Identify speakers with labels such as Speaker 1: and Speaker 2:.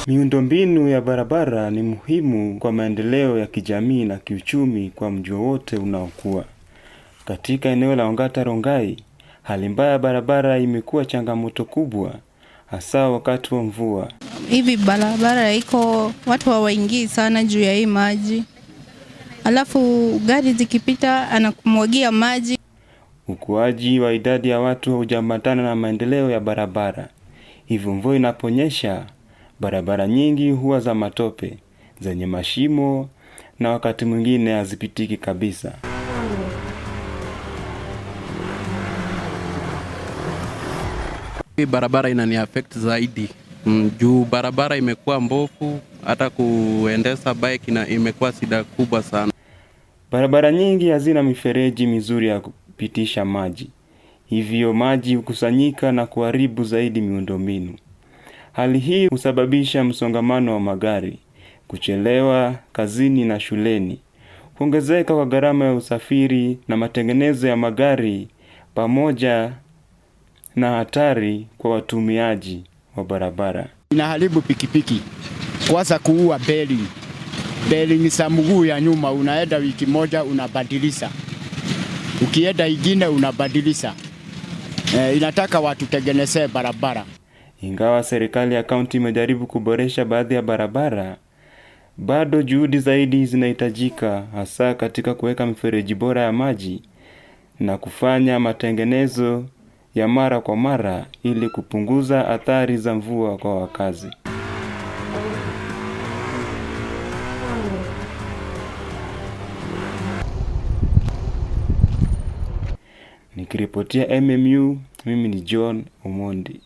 Speaker 1: Miundombinu ya barabara ni muhimu kwa maendeleo ya kijamii na kiuchumi kwa mji wowote unaokua. Katika eneo la Ongata Rongai, hali mbaya ya barabara imekuwa changamoto kubwa, hasa wakati wa mvua.
Speaker 2: Hivi barabara iko watu hawaingii sana juu ya hii maji. Alafu gari zikipita anakumwagia maji.
Speaker 1: Ukuaji wa idadi ya watu huambatana na maendeleo ya barabara. Hivyo mvua inaponyesha, barabara nyingi huwa za matope, zenye mashimo na wakati mwingine hazipitiki kabisa.
Speaker 3: Hii barabara inani affect zaidi. Juu barabara imekuwa mbovu, hata kuendesha bike imekuwa shida kubwa sana.
Speaker 1: Barabara nyingi hazina mifereji mizuri ya kupitisha maji. Hivyo maji hukusanyika na kuharibu zaidi miundombinu. Hali hii husababisha msongamano wa magari, kuchelewa kazini na shuleni, kuongezeka kwa gharama ya usafiri na matengenezo ya magari, pamoja na hatari kwa watumiaji wa barabara.
Speaker 4: Inaharibu pikipiki, kwanza kuua bearing za mguu ya nyuma. Unaenda wiki moja unabadilisha, ukienda ingine unabadilisha. Inataka watu tengenezee barabara.
Speaker 1: Ingawa serikali ya kaunti imejaribu kuboresha baadhi ya barabara, bado juhudi zaidi zinahitajika, hasa katika kuweka mifereji bora ya maji na kufanya matengenezo ya mara kwa mara ili kupunguza athari za mvua kwa wakazi. Nikiripotia MMU, mimi ni John Omondi.